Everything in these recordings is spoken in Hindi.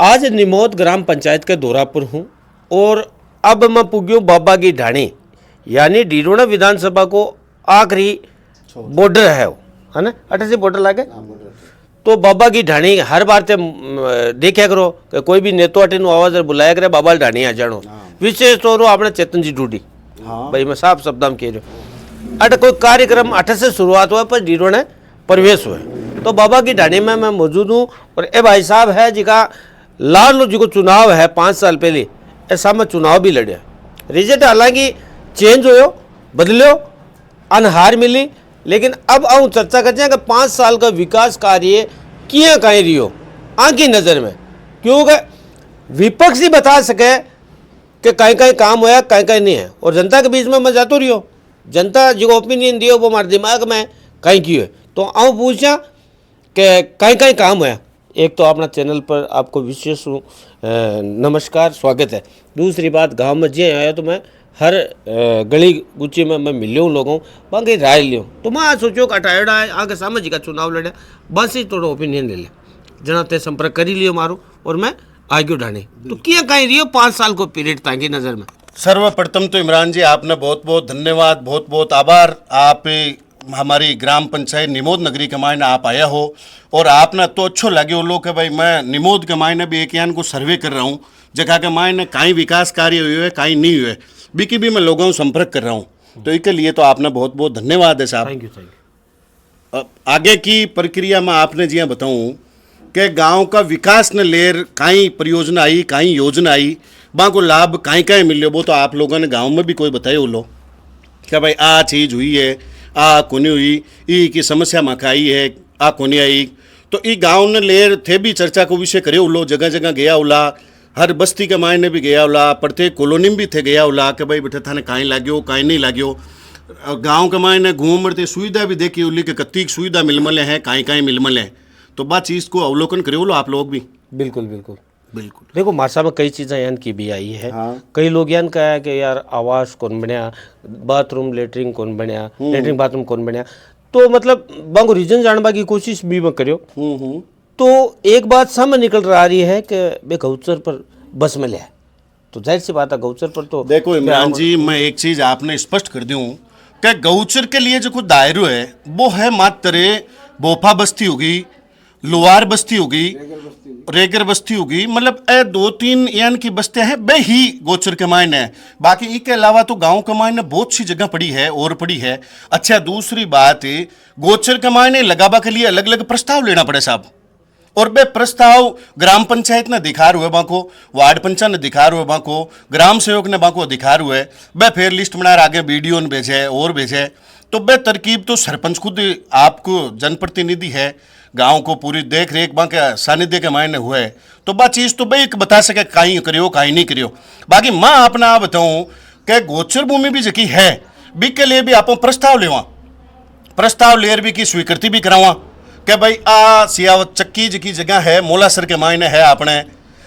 आज निमोद ग्राम पंचायत के दौरा पर हूँ और अब मैं पुग्यो बाबा की ढाणी यानी डीरोना विधानसभा को आखिरी बॉर्डर है वो, है ना, अटे से बॉर्डर लागे। तो बाबा की ढाणी हर बार ते देखा करो कि कोई भी नेतो अटे आवाज बुलाया करे बाबा ढाणी आ जानो। विशेष तौर पर आपने चेतन जी ढूंढी भाई मैं साफ शब्द में कह रहा हूँ अटे कोई कार्यक्रम अटे से शुरुआत हुआ पर डीरोने प्रवेश हुआ। तो बाबा की ढाणी में मैं मौजूद हूँ और ए भाई साहब है जिका लाल जी को चुनाव है 5 साल पहले ऐसा में चुनाव भी लड़े। रिजल्ट हालांकि चेंज हो बदलो अनहार मिली, लेकिन अब आऊँ चर्चा करते हैं कि 5 साल का विकास कार्य किए कहीं रही हो आंखी नज़र में, क्योंकि विपक्ष ही बता सके कि कहीं कहीं काम होया कहीं कहीं नहीं है और जनता के बीच में मैं जातो रही हो, जनता जो ओपिनियन दियो वो हमारे दिमाग में कहीं की है। तो आऊँ पूछा कि कहीं कहीं काम होया। एक तो अपना चैनल पर आपको विशेष नमस्कार स्वागत है। दूसरी बात गांव में जे आया तो मैं हर गली गुच्ची में मैं मिलियो लोगों बाकी राय लियो। तो मैं आज सोचो कि अटायड़ा है आगे सामने का चुनाव लड़े बस ही थोड़ा ओपिनियन ले ले जना ते संपर्क करी लियो मारो और मैं आगे ढाने। तो क्या कहीं रही हो 5 साल को पीरियड ताकि नज़र में। सर्वप्रथम तो इमरान जी आपने बहुत बहुत धन्यवाद, बहुत बहुत आभार। आप हमारी ग्राम पंचायत निमोद नगरी के मायने आप आया हो और आपने तो अच्छो लगे हो लोग कि भाई मैं निमोद के मायने भी एक यान को सर्वे कर रहा हूँ जगह के मायने कहीं विकास कार्य हुए कहीं नहीं हुए बिकी भी मैं लोगों से संपर्क कर रहा हूँ। तो इसके लिए तो आपने बहुत बहुत धन्यवाद है साहब। Thank you. आगे की प्रक्रिया में आपने जी बताऊँ कि गांव का विकास न लेर कहीं परियोजना आई कहीं योजना आई वहाँ को लाभ कहीं कहीं मिले वो तो आप लोगों ने गांव में भी कोई बताए हो लो क्या भाई आ चीज़ हुई है आ कोनी हुई ई की समस्या मकाई है आ कोनी आई। तो ई गांव ने लेर थे भी चर्चा को विषय करे उलो जगह जगह गया उला हर बस्ती के मायने भी गया उला प्रत्येक कॉलोनी में भी थे गया उला कि भाई बेटे थाने कहीं लाग्यो कहीं नहीं लाग्यो। गाँव के मायने घूमते सुविधा भी देखी उली के कत्ती सुविधा मिलमले हैं कहीं कहीं मिलमले हैं। तो बात चीज़ को अवलोकन करे लो आप लोग भी। बिल्कुल बिल्कुल बिल्कुल देखो मासा में कई चीज़ें यान की भी आई है। कई लोग यान कहा है कि यार आवास कौन बनया, बाथरूम लेटरिन कौन बनया, लेटरिन बाथरूम कौन बनया। तो मतलब बांगो रीजन जानवा की कोशिश भी मैं करो। तो एक बात सामने निकल रही है कि बे गौचर पर बस में लिया तो जाहिर सी बात है गौचर पर तो देखो इमरान जी मैं एक चीज़ आपने स्पष्ट कर दूँ कि गौचर के लिए जो कुछ दायरा है वो है मात्र बोफा बस्ती होगी, लोहार बस्ती होगी, रेगर बस्ती होगी, मतलब 2-3 यान की बस्तियां हैं बे ही गोचर के मायने है। बाकी इसके अलावा तो गांव के मायने बहुत सी जगह पड़ी है और पड़ी है। अच्छा दूसरी बात गोचर के मायने लगावा के लिए अलग अलग प्रस्ताव लेना पड़े साहब और बे प्रस्ताव ग्राम पंचायत ने अधिकार हुए बाको, वार्ड पंचायत ने अधिकार हुए बाको, ग्राम सेवक ने बाको अधिकार हुए बे फिर लिस्ट बना आगे वीडियो ने भेजे और भेजे। तो बे तरकीब तो सरपंच खुद आपको जनप्रतिनिधि है गांव को पूरी देख रेख बाकी सानिध्य के मायने हुए तो बात चीज़ तो भाई बता सके कहीं करियो कहीं नहीं करियो। बाकी मैं अपना बताऊं कि गोचर भूमि भी जकी है बी के लिए भी आप प्रस्ताव लेवा, प्रस्ताव लेर भी की स्वीकृति भी करावा कि भाई आ सियावत चक्की जकी जगह है मोलासर के मायने है अपने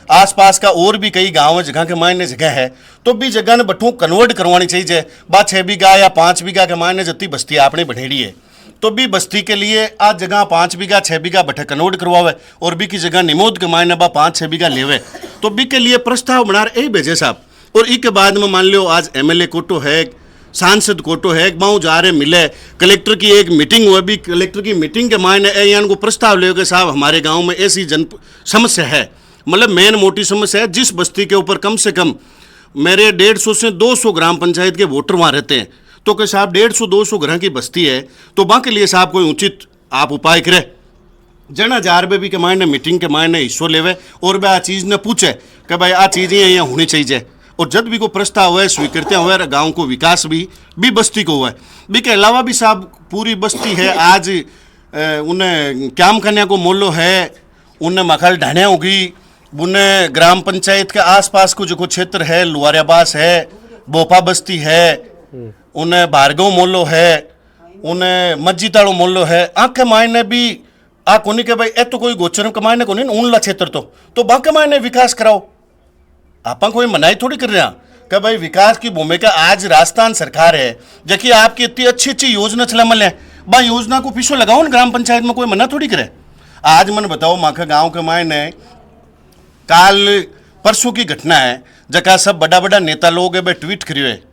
आसपास का और भी कई गाँव जगह के मायने जगह है तो भी जगह ने बठू कन्वर्ट करवानी चाहिए। बात 6 बीघा या 5 बीघा के मायने जती बस्ती आपने बढ़ेड़ी है तो भी बस्ती के लिए आज जगह 5 बीघा 6 बीघा बठे कन्वर्ट करवावे और भी की जगह निमोद के मायने बा 5-6 बीघा लेवे तो भी के लिए प्रस्ताव बना रहे भेजे साहब। और इसके बाद में मान लो आज MLA कोटो है, सांसद कोटो है, बाऊ जा रहे मिले कलेक्टर की एक मीटिंग हुई भी कलेक्टर की मीटिंग के मायने यान को प्रस्ताव ले कि साहब हमारे गाँव में ऐसी समस्या है, मतलब मेन मोटी समस्या है जिस बस्ती के ऊपर कम से कम मेरे 150 से 200 ग्राम पंचायत के वोटर वहाँ रहते हैं तो कि साहब 150-200 घर की बस्ती है तो वहाँ के लिए साहब कोई उचित आप उपाय करे। जना जार भी के मायने मीटिंग के मायने हिस्सों लेवे और वह आ चीज़ ने पूछे कि भाई आ चीज़ें यहाँ होनी चाहिए और जब भी को प्रस्ताव हुआ स्वीकृतियाँ हुआ गाँव को विकास भी बस्ती को हुआ है। भी के अलावा भी साहब पूरी बस्ती है आज उन्हें क्याम कन्या को मोलो है, उन्हें मखल ढाणिया होगी, उन्हें ग्राम पंचायत के आसपास को जो क्षेत्र है लुआरियाबास है, बोपा बस्ती है, उन्हें भार्गव मोल्लो है, उन्हें मस्जिदाड़ो मोल्लो है। आँख के मायने भी आ कोनी के भाई ए तो कोई गोचर के मायने कोनी उनला क्षेत्र तो बाके मायने विकास कराओ। आप कोई मनाही थोड़ी कर रहे हैं कि भाई विकास की भूमिका आज राजस्थान सरकार है जबकि आपकी इतनी अच्छी अच्छी योजना चला मल है बा योजना को पीछे लगाओ ना ग्राम पंचायत में कोई मना थोड़ी करे। आज मन बताओ माखा गाँव के मायने काल परसों की घटना है जका सब बड़ा बड़ा नेता लोग है ट्वीट करियो है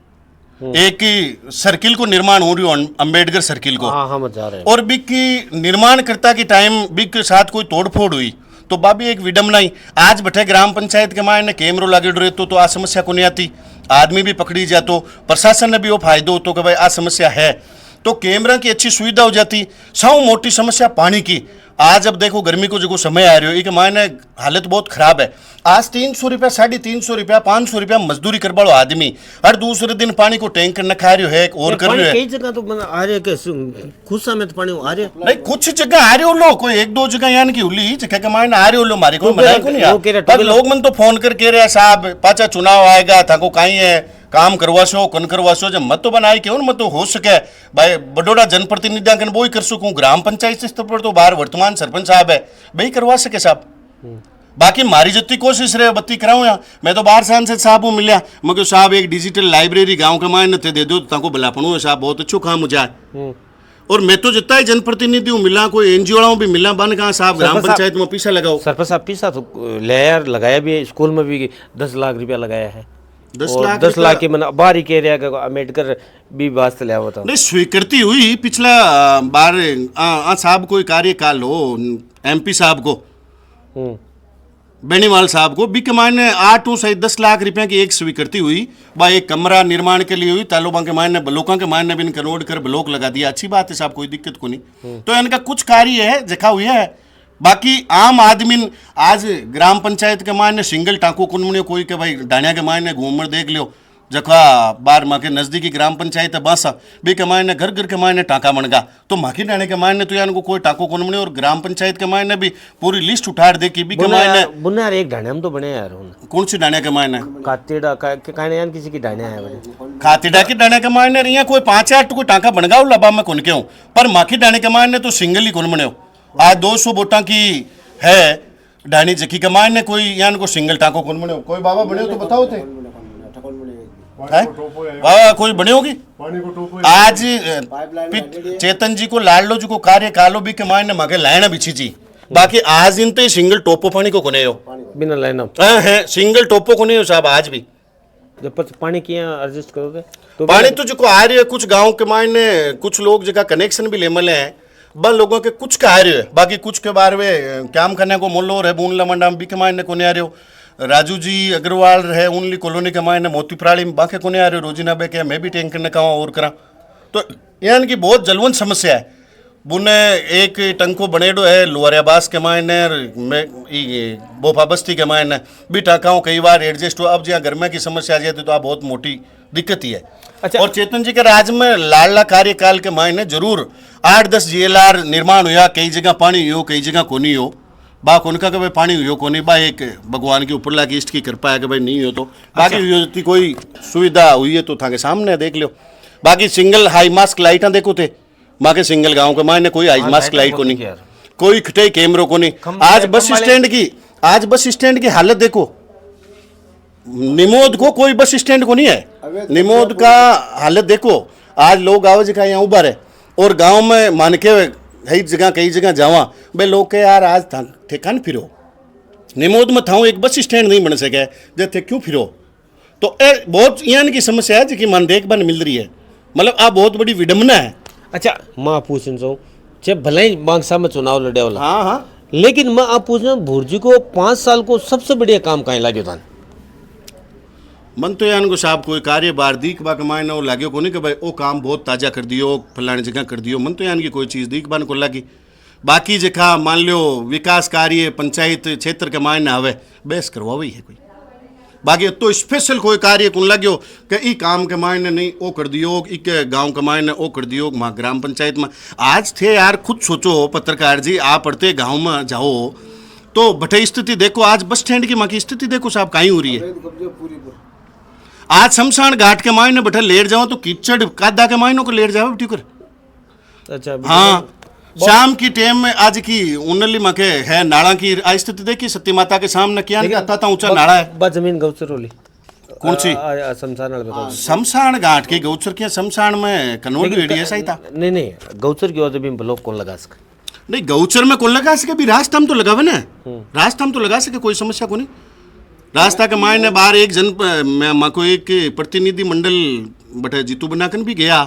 एक ही सर्किल को निर्माण हो रही हो अंबेडकर सर्किल को हाँ हम जा रहे हैं और बिक की निर्माण करता की टाइम बिक के साथ कोई तोड़फोड़ हुई तो बाबी एक विडम्बना ही आज बैठे ग्राम पंचायत के मायने कैमरो लगे रहे तो आ समस्या को नहीं आती आदमी भी पकड़ी जातो प्रशासन ने भी वो फायदो होतो कि भाई आ समस्या है तो कैमरा की अच्छी सुविधा हो जाती सौ मोटी समस्या पानी की आज अब देखो गर्मी को जो समय आ रही हो मायने हालत बहुत खराब है आज 300 रुपया 350 रुपया 500 रुपया मजदूरी कर बालो आदमी हर दूसरे दिन पानी को टैंकर न खा रहे हो है और कर रहे हो कई जगह तो आ रहे के खुशा में तो पानी आ रहे नहीं कुछ जगह आ रहे हो लो कोई एक दो जगह यानी कि हुली जगह के मायने आ रहे हो लो मारे कोई मनाई को नहीं पर लोग मन तो फोन कर कह रहे साहब पाचा चुनाव आएगा था को कहीं है काम करवाशो कन करवाशो जब मत तो बनाए क्यों मत तो हो सके भाई बड़ोड़ा जनप्रतिनिधियां वो ही कर सकूं ग्राम पंचायत स्तर पर तो बाहर वर्तमान सरपंच साहब है भाई करवा सके साहब बाकी मारी जितनी कोशिश रहे बत्ती कराऊं या मैं तो बाहर सांसद साहब हूँ मिलिया मगर साहब एक डिजिटल लाइब्रेरी गांव के मायने ते दे दो ताको भलापणू साहब बहुत अच्छो काम हो जाए और मैं तो जितना ही जनप्रतिनिधि हूँ मिला कोई एनजीओ वालों भी मिला बन कहा साहब ग्राम पंचायत में पैसा लगाओ सरपंच साहब पैसा तो यार लगाया भी है स्कूल में भी 10 लाख रुपया लगाया है 10 लाख की मैंने बाहर ही कह रहा अम्बेडकर भी वास्ते लिया हुआ था नहीं स्वीकृति हुई पिछला बार साहब कोई कार्यकाल हो एमपी साहब को बेनीवाल साहब को भी के मायने 8 से 10 लाख रुपया की एक स्वीकृति हुई भाई एक कमरा निर्माण के लिए हुई तालुबा के मायने लोगों के मायने भी करोड़ कर ब्लॉक लगा दिया अच्छी बात है साहब कोई दिक्कत को नहीं तो इनका कुछ कार्य है जखा हुई है बाकी आम आदमी आज ग्राम पंचायत के मायने सिंगल टाँको कुनमने कोई के भाई डाणिया के मायने घूमर देख लियो जखा बार माँ के नजदीकी ग्राम पंचायत है बासा बी के मायने घर घर के मायने टाँका बनगा तो माखी डाणे के मायने तो यान को कोई टाँको कुनमने और ग्राम पंचायत के मायने भी पूरी लिस्ट उठा दे की बी के मायने बुना यार एक डाणे हम तो बने यार कौन सी डाणे के मायने कातेड़ा कहने यार किसी की डाणे आया बने खातेड़ा की डाणे के मायने रिया कोई 5-8 कोई टाँका बनगाओ लबा में कुन के हूँ पर माखी डाणे के मायने तो सिंगल ही कुनमने हो आज 200 वोटा की है डाणी जकी के मायने कोई यान को सिंगल टाँको कुनमने हो कोई बाबा बने हो तो बताओ थे वाह कोई बने होगी आज चेतन जी को लाडलो जी को कार्य कालो भी के मायने मगे लायना बिछी जी बाकी आज इन ते सिंगल टोपो पानी को कोने हो बिना लाइन है सिंगल टोपो को नहीं हो साहब आज भी जब पानी किया एडजस्ट करोगे तो पानी तो जो को आ रही है कुछ गांव के मायने कुछ लोग जगह कनेक्शन भी ले मले हैं बन लोगों के कुछ का आ रहे है बाकी कुछ के बारे में काम करने को मोलो है बूंदला मंडाम भी के मायने को नहीं आ रहे हो राजू जी अग्रवाल है उनली कॉलोनी के मायने मोती प्राणी बाकी को नहीं आ रहे रोजीना बे के मैं भी टैंकर ने कहा और करा तो यानी कि बहुत जलवंत समस्या है बुने एक टंको बनेडो है लोहरियाबास के मायने बोफा बस्ती के मायने भी टाकाओ कई बार एडजस्ट हो अब जहाँ गर्मी की समस्या आ जाती तो आप बहुत मोटी दिक्कत ही है अच्छा और चेतन जी के राज में लाडला कार्यकाल के मायने जरूर 8-10 GLR निर्माण हुआ कई जगह पानी हो कई जगह को नहीं हो बाक उनका कि भाई पानी हुई को नहीं बा एक भगवान की ऊपर लागी इष्ट की कृपा है कि भाई नहीं हो तो बाकी कोई सुविधा हुई है तो था के सामने देख लो बाकी सिंगल हाई मास्क लाइटा देखो थे माँ के सिंगल गांव के मायने कोई हाई मास्क लाइट को नहीं कोई खटे कैमरों को नहीं आज बस स्टैंड की हालत देखो निमोद को कोई बस स्टैंड को नहीं है निमोद का हालत देखो आज लोग आवाज का यहाँ उभा है और गांव में मान के कई जगह जावा भाई लोग के यार आज ठेकान फिरो निमोद में था एक बस स्टैंड नहीं बन सके जैसे क्यों फिरो तो बहुत यानी की समस्या है जी मन देखभाल मिल रही है मतलब आ बहुत बड़ी विडम्बना है अच्छा मैं पूछना चाहूँ जब भले ही बांगसा में चुनाव लड़े वाला हाँ लेकिन मैं आप पूछना भुर्जी को 5 साल को सबसे बढ़िया काम कहीं लाग्यो था मन तो यान को साहब कोई कार्य बार दीख बा कमाए ना वो लाग्यो को नहीं कि भाई वो काम बहुत ताजा कर दियो फलानी जगह कर दियो मन तो यान की कोई चीज़ दीख बान को लगी बाकी जगह मान लो विकास कार्य पंचायत क्षेत्र के मायने हवे बेस करवा वही है कोई बाकी तो स्पेशल कोई कार्य कौन लग्यो कि ई काम के मायने नहीं वो कर दियो इक गांव के मायने वो कर दियो वहाँ ग्राम पंचायत में आज थे यार खुद सोचो पत्रकार जी आप पढ़ते गांव में जाओ तो बटे स्थिति देखो आज बस स्टैंड की माँ की स्थिति देखो साहब कहीं हो रही है आज शमशान घाट के मायने बैठे लेट जाओ तो कीचड़ कादा के मायनों को लेट जाओ ठीक अच्छा हाँ शाम की टाइम में आज की उनली मके है नाला की स्थिति देखी सती माता के सामने क्या आता था ऊंचा नाला है बस जमीन गौचर रोली कौन सी शमशान घाट की गौचर के शमशान में कन्वर्ट एरिया सही था नहीं गौचर की और जमीन ब्लॉक कौन लगा सके नहीं गौचर में कौन लगा सके, भी रास्ता हम तो लगावे ना, रास्ता हम तो लगा सके, कोई समस्या को नहीं। रास्ता के मायने बाहर एक मैं को एक प्रतिनिधि मंडल बटे जीतू बनाकन भी गया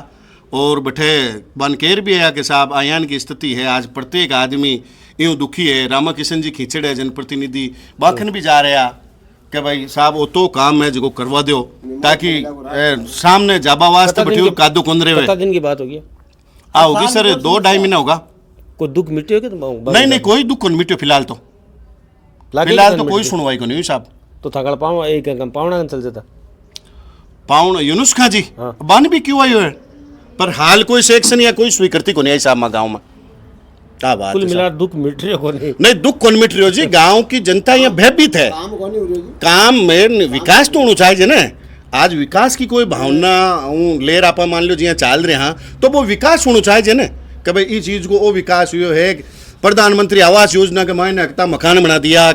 और बटे बानकेर भी आया कि साहब आयान की स्थिति है, आज प्रत्येक आदमी यूँ दुखी है। रामा किशन जी खींचड़ है जनप्रतिनिधि, बाखन भी जा रहा कि भाई साहब वो तो काम है जो करवा दो, ताकि सामने जाबा वास्ते बैठे कादू कुंदरे हुए। कितना दिन की बात होगी? हाँ होगी सर, 2-2.5 महीना होगा। कोई दुख मिट्टी होगी? तो नहीं कोई दुख को मिट्टी फिलहाल तो कोई सुनवाई को नहीं साहब। तो थकड़ पाँव एक पावना चल जाता पाउन यूनुस खां जी बान भी क्यों आई है, पर हाल कोई सेक्शन या कोई स्वीकृति को नहीं आई साहब गाँव में। क्या बात कुल है मिला दुख मिट रहे हो नहीं दुख कौन मिट रही हो जी, गांव की जनता यहाँ भयभीत है। काम में विकास तो होना चाहिए ना। आज विकास की कोई भावना ले रहा मान लो जी चाल रहे हाँ, तो वो विकास होना चाहिए ना कि भाई इस चीज को वो विकास हुआ है। प्रधानमंत्री आवास योजना के मायने अगता मकान बना दिया,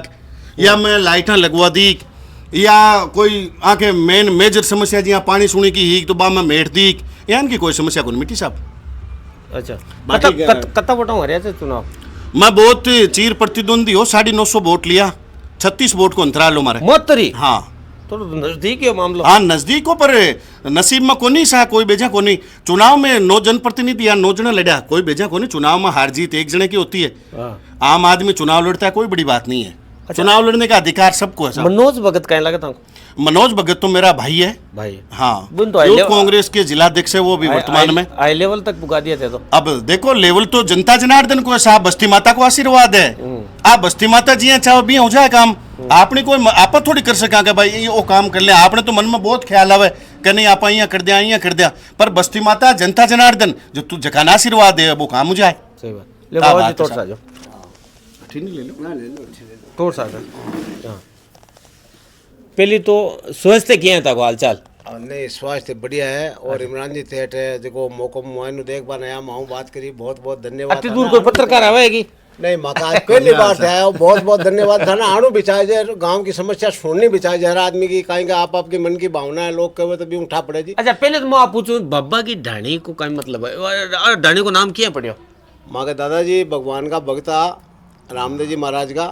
या मैं लाइटा लगवा दी, या कोई आके मेन मेजर समस्या जी पानी सुनी की ही तो बा में मेट दी, यान की कोई समस्या को मिट्टी साहब। अच्छा बाकी कत्ता वोटा हरिया थे चुनाव? मैं बहुत चीर प्रतिद्वंदी हो, 950 वोट लिया, 36 वोट को अंतराल हो मारे। मोतरी हाँ तो नजदीक है मामलो। हाँ नजदीक हो, पर नसीब में कोनी सा कोई बेजा कोनी। चुनाव में 9 जनप्रतिनिधि या 9 जना लड़ा, कोई बेजा कोनी। चुनाव में हार जीत एक जने की होती है। आम आदमी चुनाव लड़ता है, कोई बड़ी बात नहीं है। अच्छा। चुनाव लड़ने का अधिकार सबको है। मनोज भगत कहीं लगा था? मनोज भगत तो मेरा भाई है। भाई हाँ, तो यूथ कांग्रेस के जिलाध्यक्ष है वो भी वर्तमान में। हाई लेवल तक पुगा दिया थे। तो अब देखो लेवल तो जनता जनार्दन को है साहब, बस्ती माता को आशीर्वाद है। आप बस्ती माता जी चाहो भी हो जाए काम, आपने कोई आप थोड़ी कर सका कि भाई ये वो काम कर ले। आपने तो मन में बहुत ख्याल आवे कि नहीं आप यहाँ कर दिया, पर बस्ती माता जनता जनार्दन जो तू जकाना आशीर्वाद है वो काम हो जाए। सही बात। ले बाबा जी तोड़ सा जो ठीक नहीं ले लो तोड़ सा पहली तो स्वास्थ्य किया था हाल चाल? नहीं स्वास्थ्य बढ़िया है। और इमरान जी थेट है जो मौको मुआयन देख बा नया माहू बात करी, बहुत बहुत धन्यवाद। अति दूर कोई पत्रकार आवेगी नहीं मकान पहली बार आया, बहुत बहुत धन्यवाद। थाना आड़ू बिछाए जाए, गांव की समस्या सुननी बिछाए जाए, हर आदमी की कहेंगे आप आपके मन की भावना है, लोग कहे तो भी उठा पड़े जी। अच्छा पहले तो मैं आप पूछूं बाबा की ढाणी को क्या मतलब है? ढाणी को नाम क्या पड़े? माँ के दादाजी भगवान का भक्ता रामदेव जी महाराज का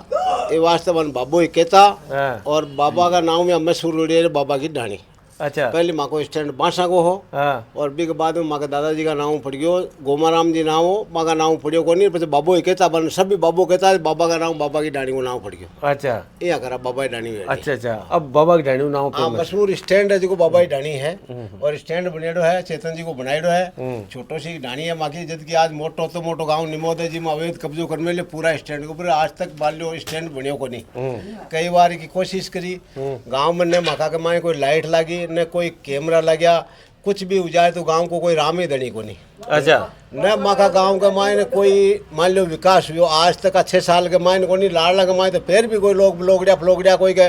ये वास्तव में बाबू ही कहता। और बाबा का नाम में हमें शुरू बाबा की ढाणी। अच्छा पहले माँ को स्टैंड बांसा को हो। और भी के बाद में माँ के दादाजी का नाम पड़ गयो, गोमाराम जी नाम हो, माँ का नाम पड़ियो को नहीं, बाबू ही कहता बन सभी बाबू कहता है, बाबा का नाम बाबा की ढाणी को नाम पड़ गयो। अच्छा ये करा बाबा की ढाणी। अच्छा अब बाबा की ढाणी नाम हाँ मशहूर स्टैंड है जो बाबा की ढाणी है। और स्टैंड बनेडो है, चेतन जी को बनाएडो है, छोटो सी ढाणी है माँ की। जब की आज मोटो तो मोटो गाँव निमोदय जी में अवैध कब्जो करने लिए पूरा स्टैंड के ऊपर आज तक बाल्यो स्टैंड बनियो को नहीं। कई बार की कोशिश करी गाँव में, न मका के माए कोई लाइट लगी न कोई कैमरा लगा, कुछ भी हो जाए तो गांव को कोई राम ही दनी को नहीं। अच्छा न माका गांव के मायने कोई मान लो विकास हुआ आज तक 6 साल के मायने को नहीं। लाड़ला के मायने तो फिर भी कोई लोग फ्लोगड़िया कोई के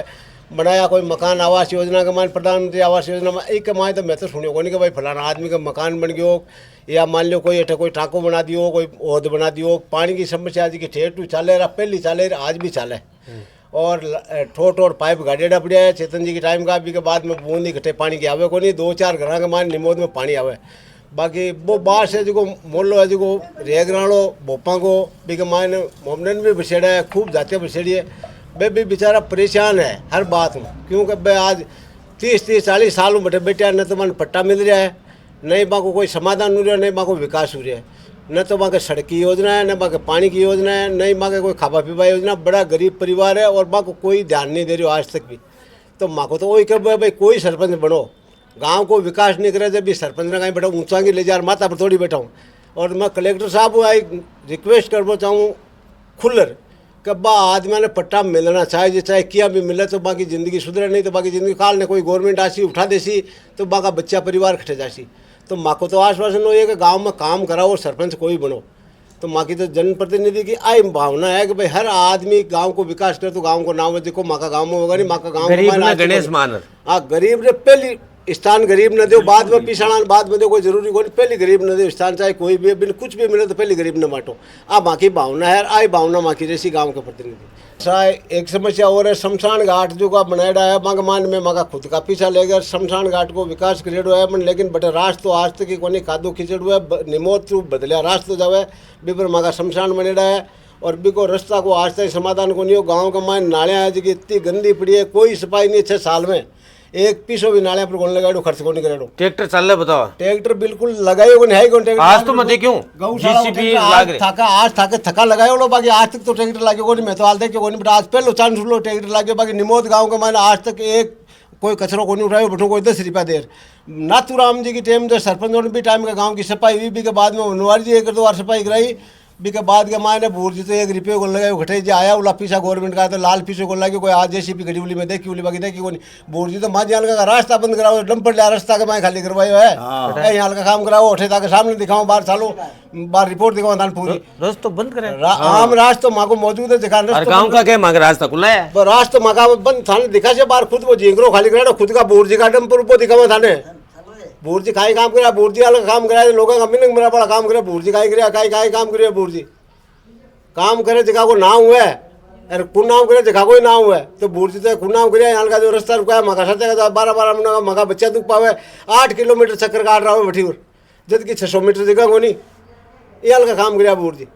बनाया, कोई मकान आवास योजना के मायने, प्रधानमंत्री आवास योजना में एक के मायने तो मैं तो सुनियो को नहीं कि भाई फलाना आदमी का मकान बन गयो, या मान लो कोई अठे कोई टाको बना दियो, कोई ओहद बना दियो। पानी की समस्या आज की ठेठ टू चाले रहा, पहली चाले आज भी चाले। और ठोट और पाइप गाड़िया पड़िया है चेतन जी के टाइम का भी के बाद में बूंद इकट्ठे पानी की आवे को नहीं। 2-4 घर के मान निमोद में पानी आवे। बाकी वो बाहर से जो मोलो है जो रेगराणो भोपा को भी के मान मोमडन भी बसेड़ा है, खूब जातियाँ बसेड़ी है। वे भी बेचारा परेशान है हर बात में, क्योंकि भाई आज 30-40 साल में बैठे बेटे न तो मन पट्टा मिल रहा है, नहीं बा को कोई समाधान हो रहा है, नहीं बा को विकास हो रहा है, न तो वहाँ के सड़क की योजना है, न वहाँ के पानी की योजना है, नहीं वहाँ के कोई खावा पीवा योजना। बड़ा गरीब परिवार है और वहाँ को कोई ध्यान नहीं दे रही हो आज तक भी। तो माँ को तो वही कह भाई कोई सरपंच बनो, गांव को विकास नहीं करे जब भी सरपंच ने कहीं बैठा ऊँचा की ले जा माथा पर थोड़ी बैठा हूँ। और मैं कलेक्टर साहब को रिक्वेस्ट करना चाहूँ खुलर कि बा आदमी ने पट्टा मिलना चाहिए, चाहे क्या भी मिले तो बाकी ज़िंदगी सुधरे, नहीं तो बाकी ज़िंदगी काल ने कोई गवर्नमेंट आसी उठा देसी तो बाका बच्चा परिवार खटे जासी। तो माँ को तो आश्वासन हो कि गांव में काम कराओ और सरपंच कोई बनो। तो माँ की तो जनप्रतिनिधि की आई भावना है कि भाई हर आदमी गांव को विकास करे तो गांव को नाम है। देखो माँ का गाँव में होगा नहीं, माँ का गाँव गणेश मानर। हाँ गरीब ने पहली स्थान गरीब न दो, बाद में पिछड़ा बाद में दो, कोई जरूरी कोई पहले गरीब न दो स्थान, चाहे कोई भी बिन कुछ भी मिले तो पहले गरीब न बांटो। आ बाकी भावना है, आई भावना माँ की जैसी गाँव के प्रतिनिधि। साय एक समस्या और है, शमशान घाट जो का बनाया है मांग मान में मांगा खुद का पीछा ले गया, शमशान घाट को विकास करेडो है मन, लेकिन बटे राष्ट्र तो आज तक कोई खादो खिचड़ो है, निमोत रूप बदलिया राष्ट्र तो जावे बिपर मांगा शमशान बनेड़ा है। और बिको रास्ता को आज तक समाधान को नहीं हो। गाँव के माइन नालियाँ है जी इतनी गंदी पड़ी है, कोई सफाई नहीं 6 साल में, एक पीसो भी नालियाँ पर कौन लगाड़ो, खर्च को नहीं करेडो। ट्रैक्टर चल रहा बताओ, ट्रैक्टर बिल्कुल लगाए को नहीं है कौन ट्रैक्टर आज तो मत क्यों जीसीबी लाग रहे आज थका लगाए लो, बाकी आज तक तो ट्रैक्टर लागे को नहीं, मैं तो हाल देख को नहीं, बट आज पहले चांस लो ट्रैक्टर लागे। बाकी निमोद गाँव के मायने आज तक एक कोई कचरो को नहीं उठाए, बैठो कोई 10 रुपया देर। नाथूराम जी की टाइम जो सरपंच ने भी टाइम का गाँव की सफाई हुई, भी के बाद में बनवारी जी 1-2 बार सफाई कराई, भी के बाद के मायने भूर जी तो 1 रुपये को लगाए घटे जी आया उला पीछा गवर्नमेंट का तो लाल पीछे को लगे, कोई आज जैसी भी घड़ी उली में देखी उली बाकी देखी को नहीं। भूर जी तो माँ जान का रास्ता बंद कराओ, डंपर लिया रास्ता के माए खाली करवायो है, यहाँ का काम कराओ, उठे ताकि सामने दिखाओ, बाहर चालो बाहर रिपोर्ट दिखाओ धान पूरी रास्ता तो बंद करे। आम रास्ता तो माँ को मौजूद है, दिखा गाँव का क्या मांग रास्ता खुला है, रास्ता माँ का बंद थाने दिखा से बाहर खुद वो झींगरो खाली करा, खुद का भूर जी का डंपर ऊपर दिखावा थाने, भूर जी खाई काम करा, भूर जी अलग काम करा, लोगों का मिनंग मेरा बड़ा काम करे, भूर जी खाई करा खाई काम करे, भूर जी काम करे जगह को नाम हुआ है, अरे कुनाव करे जगह कोई नाम हुआ है, तो भूर जी तो कुनाव करे यहाँ का जो रास्ता रुका है मका सत्या का 12-12 मिनट का मका बच्चा दुख पावे, 8 किलोमीटर चक्कर काट रहा है भटीवर, जबकि 600 मीटर जगह को नहीं, ये का काम करे भूर जी।